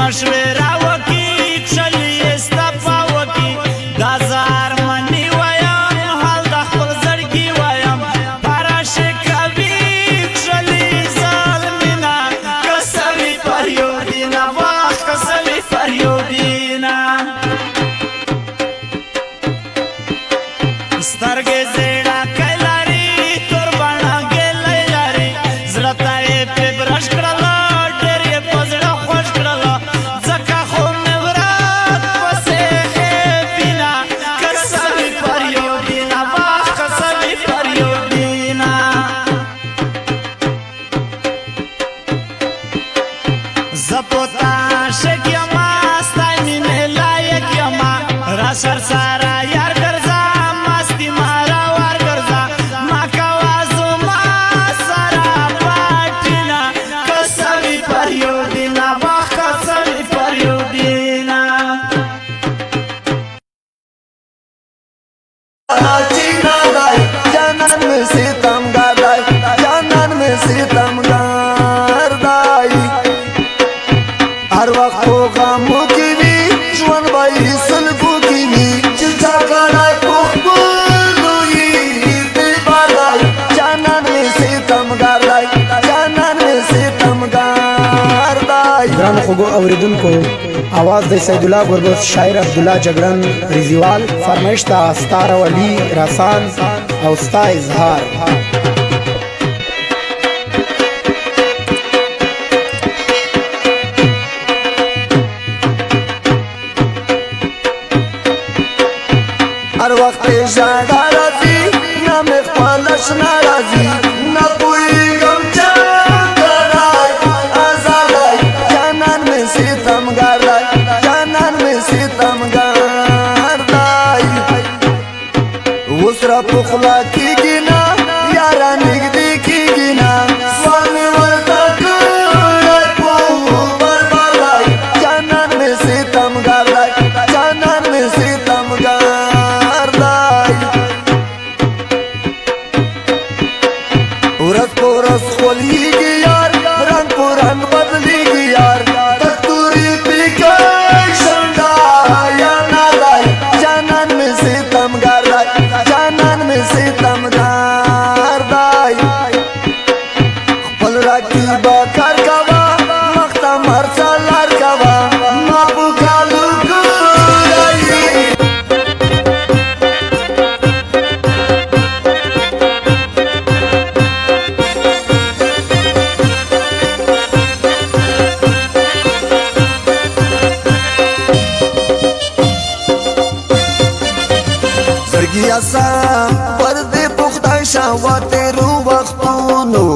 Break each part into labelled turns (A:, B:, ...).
A: مشوره وکي کښلي ستا په وکي دا زار مني وایم حال د خپل زړګي وایم پراشه کوي کښلي ظالمینه کسوي پر یو دینه واخ کسوي پر یو دینه سترګې زیړه کوي لري تور بڼه ګیلۍ لري زړه ته یې پې برش کړله ډېر یې په زړه خوښ کړله ځکه خو مې ورات پسې خېبینه کسوي پر یو دینه واخ کسوي پر یو دینه زه په تا عاشق یمه ستا مینې لایق یمه را سرساره یار ګرځه مستی ما راوار ګرځه ما کوه زما سره پاټینه کسوي پر یو دینه واخ کسوي پر یو دینه
B: جانان में सितमगार दाई जानन में सितमगार दाई हर वक्त हो गमो की भी ژوند भाई सलबो की भी चिंता करा कोई दे बादाई जानन में सितमगार दाई जानन में सितमगार दाई
C: ګران خوږو اوریدونکو आवाज د سید الله ګربز شاعر عبدالله جګړن ریزیوال فرمایش ته ستار ولی رسان او ستا اظهار
B: हर वक्त ژړا راځي نه مې خپل اشنا راځي نه پوهېږم څنګه دی ازادی جانان مې ستمګار دی جانان مې ستمګار دی اوس را په خوله کېږي نه یاره نږدې کېږي نه سوال مې ورته کړی په بربر دی جانان مې ستمګار دی جانان مې ستمګار ورځ په ورځ خولېږي یار رنګ په رنګ بدلېږي یار کستوري پیکای شنډا یا نه دی جانان مې ستمګار دی جانان مې ستمګار دی خپل راکیبه کار کوه مخته مرڅه لار کوه ما په کالو ګورئ زړګیاسا پر دې پختای شاو تیرو وختونو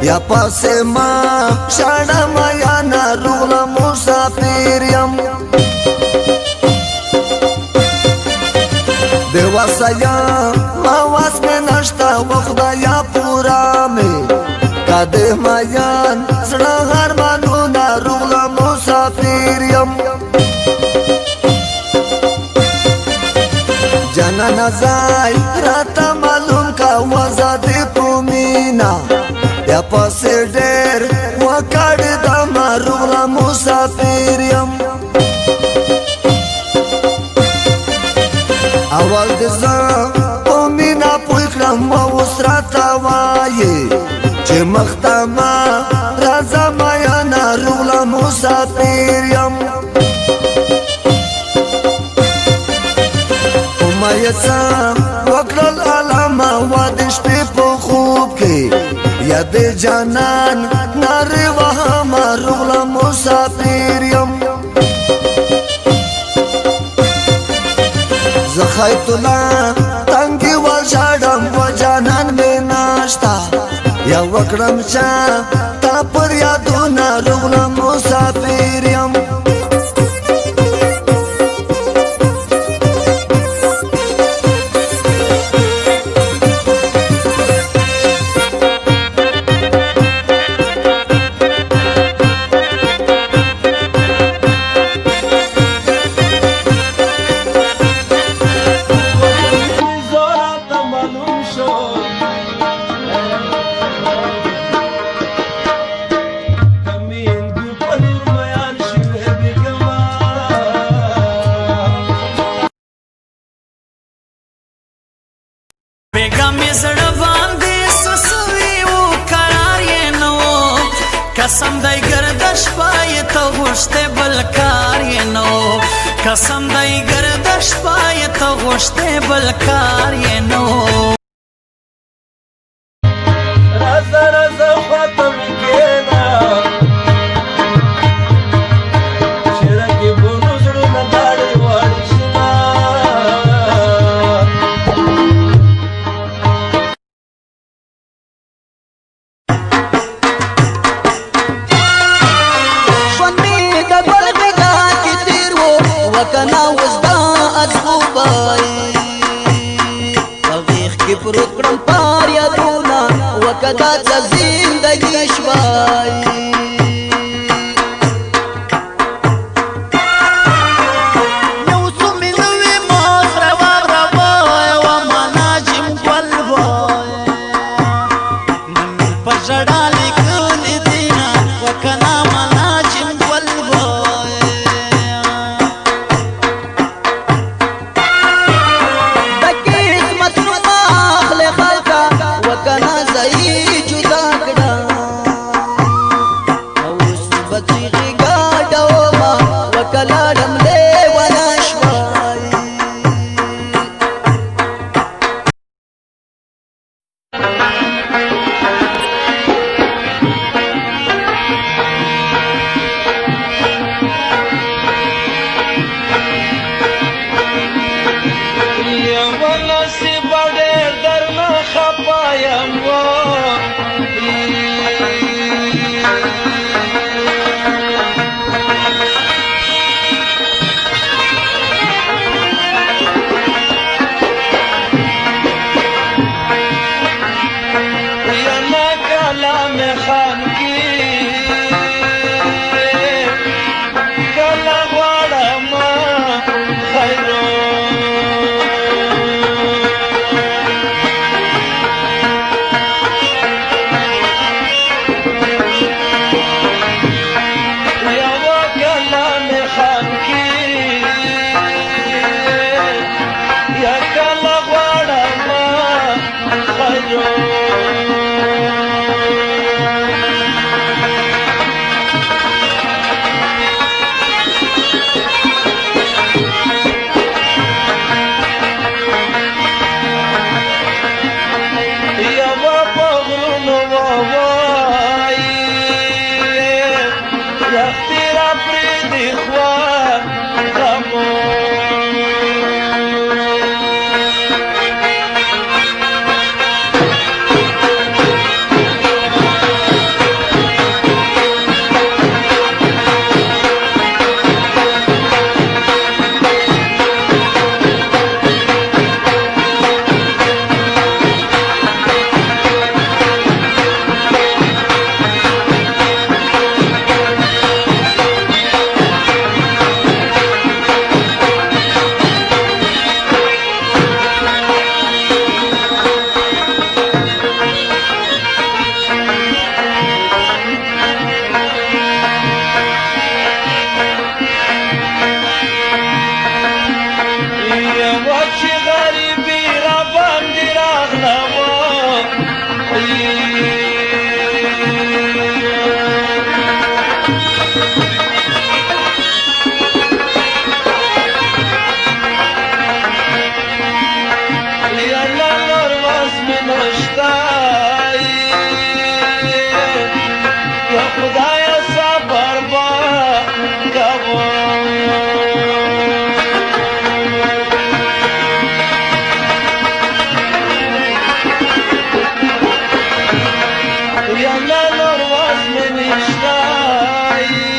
B: یا پاسه ما شاړه ما یا نارغل مسافر یم دیواسایا ما واس مې نشتا وخدایا پورا مې کده مایان زړه هر مانو نارغل مسافر یم جانان زای راته معلوم کا وزاد پومینا یا پسې ډېر وکړ د مارغ مسافر یم اول د ځان پومینا پوی کړم اوس راته وایي چې مختما راځه ما یا نارغ مسافر یم مایسا وکرل علامه وادش پی په خوب کې یاد جانان ناره وهم رغل مسافر یم زخایت الله تنګي ول شاډم و جانان مې ناشتا یا وکړم چا تا پر یادونه رغل مسافر یم
D: Camino por Miami. قسم دی گردش پای ته غوښتې بل کار یې نو قسم دی گردش پای ته غوښتې بل کار یې نو
E: رازه رازه خواته مې کښېنه چې رقیبونو زړونه داړې واړې شينه
F: وکنا وزدا ازغوبای تغیخ کی پروت کرم پار یادونا وکدا زندگی شوای
A: یو څو مینوي موز روا روا و مناجم ګل وای نن په ژړا لیکلې دینا وکنا مناجم ګل وای
F: وکنا زئی جدا کړه اوس بچی غاډو ما وکلا دملې ولا شوای
E: یو نصیب ډېر درنه خفه یم یم کلام خان کی کله غواړم خیرو
G: يا لا نور واسمي مشتاي